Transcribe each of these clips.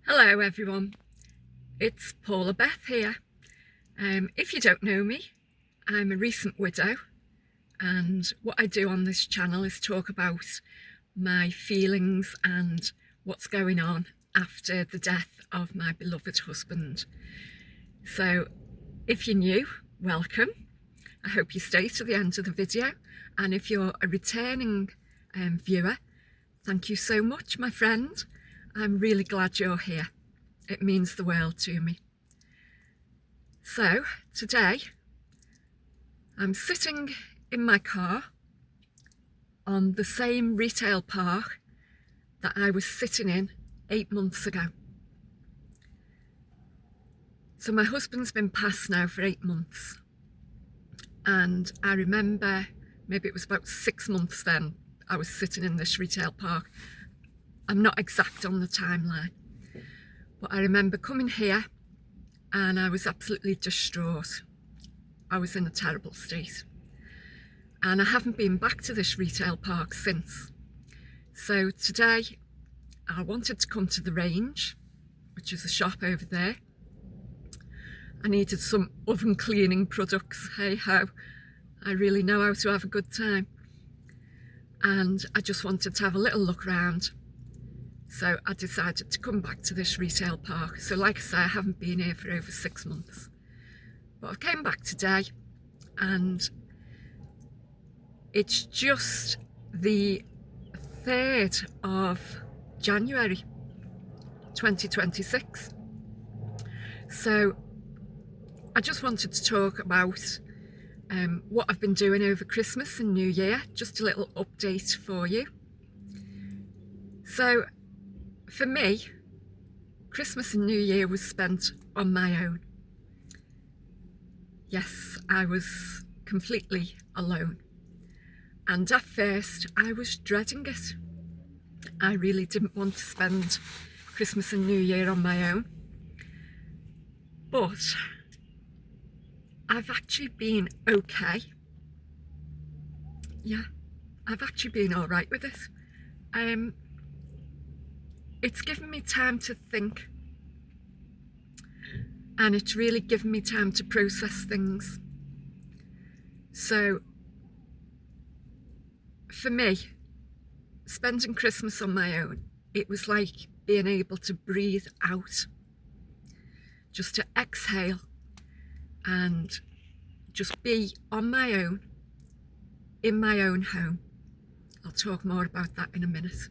Hello everyone, it's Paula Beth here. If you don't know me, I'm a recent widow, and what I do on this channel is talk about my feelings and what's going on after the death of my beloved husband. So if you're new, welcome. I hope you stay to the end of the video, and if you're a returning viewer, thank you so much, my friend. I'm really glad you're here. It means the world to me. So today I'm sitting in my car on the same retail park that I was sitting in 8 months ago. So my husband's been passed now for 8 months, and I remember maybe it was about 6 months then I was sitting in this retail park. I'm not exact on the timeline, but I remember coming here and I was absolutely distraught. I was in a terrible state, and I haven't been back to this retail park since. So today I wanted to come to the Range, which is a shop over there. I needed some oven cleaning products, hey ho, I really know how to have a good time. And I just wanted to have a little look around. So I decided to come back to this retail park. So like I say, I haven't been here for over 6 months. But I came back today, and it's just the 3rd of January 2026. So I just wanted to talk about what I've been doing over Christmas and New Year, just a little update for you. So for me, Christmas and New Year was spent on my own. Yes, I was completely alone. And at first I was dreading it. I really didn't want to spend Christmas and New Year on my own. But I've actually been okay. Yeah, I've actually been all right with it. It's given me time to think, and it's really given me time to process things. So for me, spending Christmas on my own, it was like being able to breathe out, just to exhale and just be on my own, in my own home. I'll talk more about that in a minute.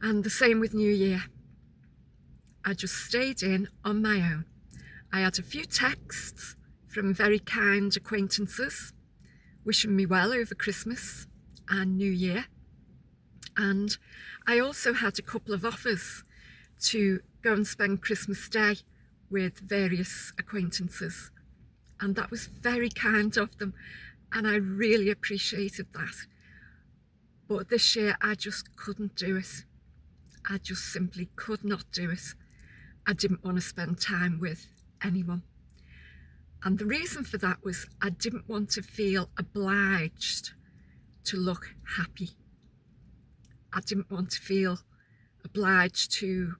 And the same with New Year. I just stayed in on my own. I had a few texts from very kind acquaintances wishing me well over Christmas and New Year. And I also had a couple of offers to go and spend Christmas Day with various acquaintances. And that was very kind of them, and I really appreciated that. But this year I just couldn't do it. I just simply could not do it. I didn't want to spend time with anyone. And the reason for that was I didn't want to feel obliged to look happy. I didn't want to feel obliged to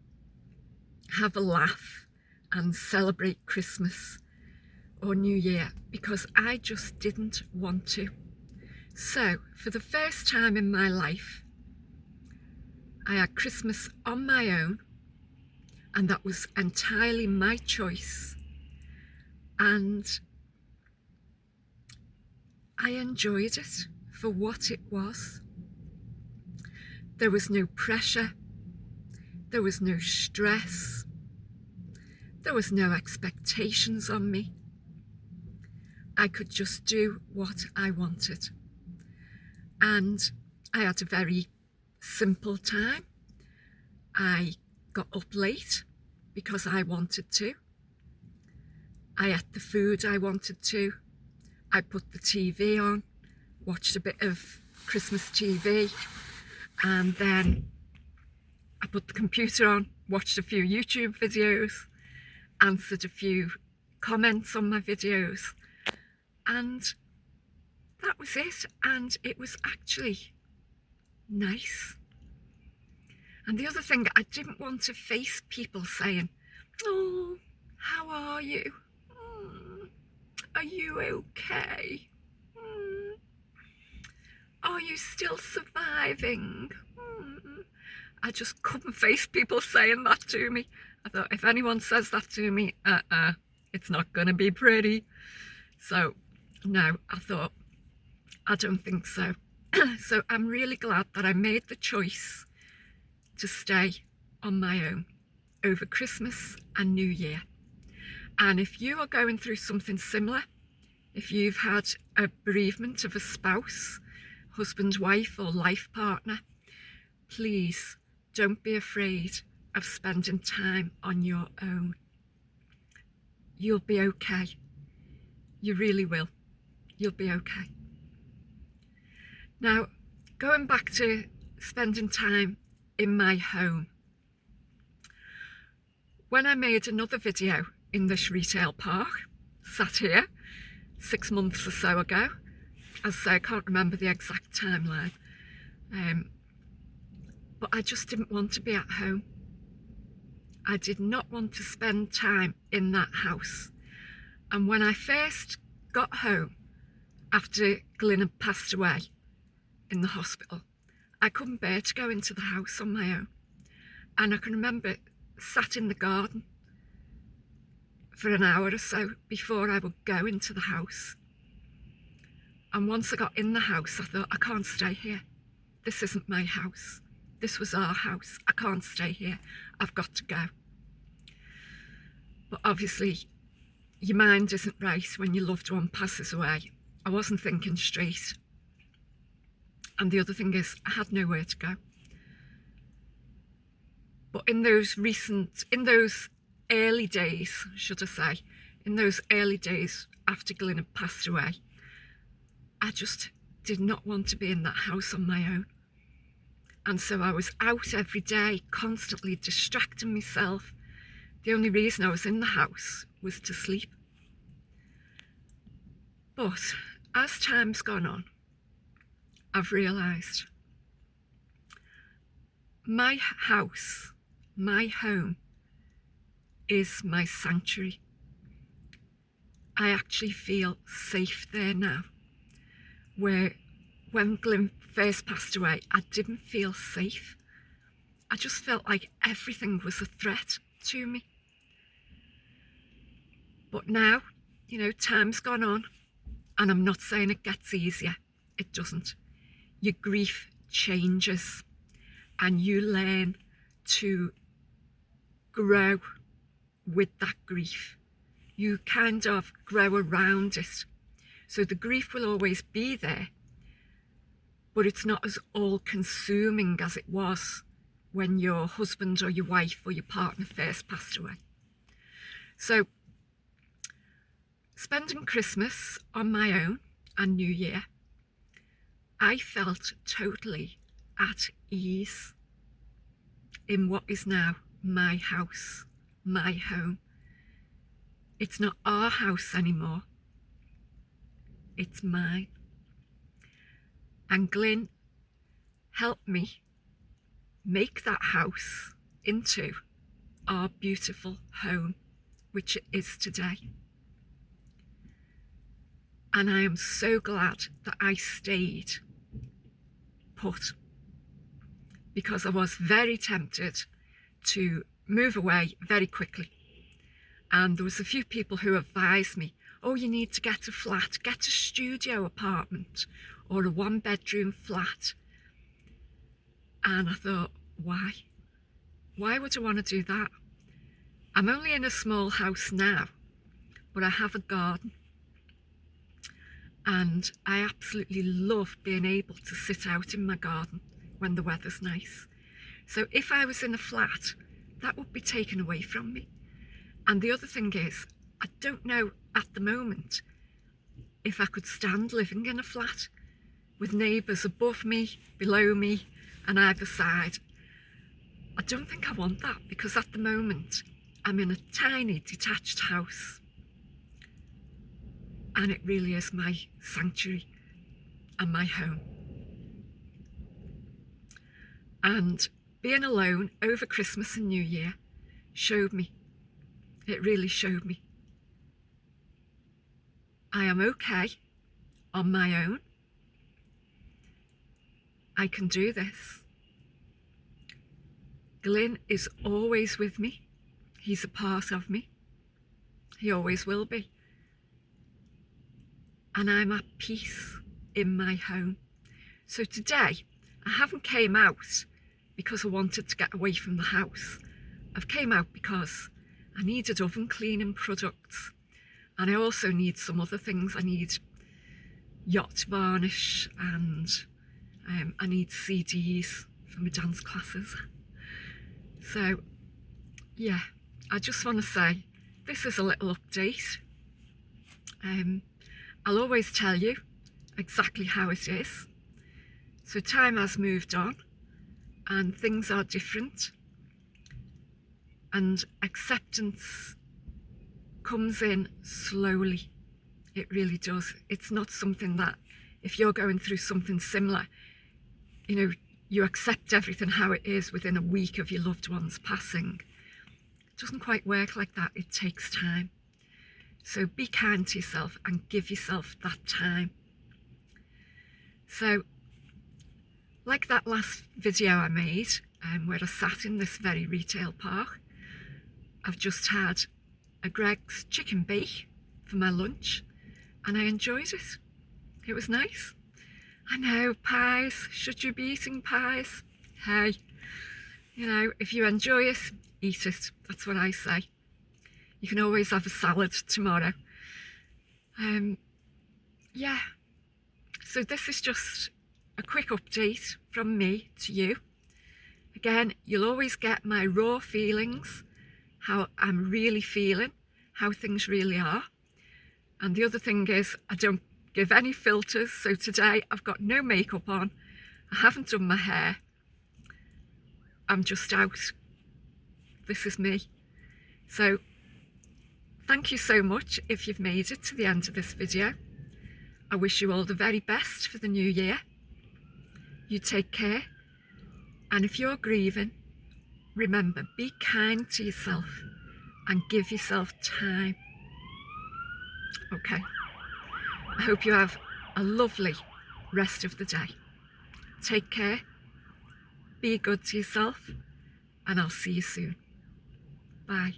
have a laugh and celebrate Christmas or New Year, because I just didn't want to. So for the first time in my life, I had Christmas on my own, and that was entirely my choice. And I enjoyed it for what it was. There was no pressure, there was no stress, there was no expectations on me. I could just do what I wanted. And I had a very simple time. I got up late because I wanted to. I ate the food I wanted to. I put the TV on, watched a bit of Christmas TV, and then I put the computer on, watched a few YouTube videos, answered a few comments on my videos, and that was it. And it was actually nice. And the other thing, I didn't want to face people saying, "Oh, how are you? Are you okay? Are you still surviving?" I just couldn't face people saying that to me. I thought, if anyone says that to me, it's not going to be pretty. So, no, I thought, I don't think so. So I'm really glad that I made the choice to stay on my own over Christmas and New Year. And if you are going through something similar, if you've had a bereavement of a spouse, husband, wife, or life partner, please don't be afraid of spending time on your own. You'll be okay. You really will. You'll be okay. Now, going back to spending time in my home. When I made another video in this retail park, sat here 6 months or so ago, as I say, I can't remember the exact timeline, but I just didn't want to be at home. I did not want to spend time in that house. And when I first got home after Glyn had passed away in the hospital, I couldn't bear to go into the house on my own. And I can remember sat in the garden for an hour or so before I would go into the house. And once I got in the house, I thought, I can't stay here. This isn't my house. This was our house. I can't stay here. I've got to go. But obviously, your mind isn't right when your loved one passes away. I wasn't thinking straight. And the other thing is, I had nowhere to go. But in those early days, should I say, in those early days after Glyn had passed away, I just did not want to be in that house on my own. And so I was out every day, constantly distracting myself. The only reason I was in the house was to sleep. But as time's gone on, I've realised my house, my home, is my sanctuary. I actually feel safe there now, where when Glyn first passed away, I didn't feel safe. I just felt like everything was a threat to me. But now, time's gone on, and I'm not saying it gets easier. It doesn't. Your grief changes, and you learn to grow with that grief. You kind of grow around it. So the grief will always be there, but it's not as all-consuming as it was when your husband or your wife or your partner first passed away. So spending Christmas on my own and New Year, I felt totally at ease in what is now my house, my home. It's not our house anymore. It's mine. And Glyn helped me make that house into our beautiful home, which it is today. And I am so glad that I stayed put, because I was very tempted to move away very quickly. And there was a few people who advised me, oh, you need to get a flat, get a studio apartment or a 1-bedroom flat. And I thought, why? Why would I want to do that? I'm only in a small house now, but I have a garden. And I absolutely love being able to sit out in my garden when the weather's nice. So if I was in a flat, that would be taken away from me. And the other thing is, I don't know at the moment if I could stand living in a flat with neighbours above me, below me, and either side. I don't think I want that, because at the moment I'm in a tiny detached house. And it really is my sanctuary and my home. And being alone over Christmas and New Year showed me, it really showed me, I am okay on my own. I can do this. Glyn is always with me. He's a part of me. He always will be. And I'm at peace in my home. So today, I haven't came out because I wanted to get away from the house. I've came out because I needed oven cleaning products, and I also need some other things. I need yacht varnish, and I need CDs for my dance classes. So yeah, I just want to say this is a little update. I'll always tell you exactly how it is. So time has moved on and things are different, and acceptance comes in slowly. It really does. It's not something that if you're going through something similar, you accept everything how it is within a week of your loved one's passing. It doesn't quite work like that. It takes time. So be kind to yourself and give yourself that time. So, like that last video I made, where I sat in this very retail park, I've just had a Greggs chicken bake for my lunch, and I enjoyed it. It was nice. I know, pies, should you be eating pies? Hey, if you enjoy it, eat it. That's what I say. You can always have a salad tomorrow. Yeah, so this is just a quick update from me to you. Again, you'll always get my raw feelings, how I'm really feeling, how things really are. And the other thing is, I don't give any filters. So today I've got no makeup on. I haven't done my hair. I'm just out. This is me. So thank you so much if you've made it to the end of this video. I wish you all the very best for the new year. You take care. And if you're grieving, remember, be kind to yourself and give yourself time. Okay. I hope you have a lovely rest of the day. Take care. Be good to yourself, and I'll see you soon. Bye.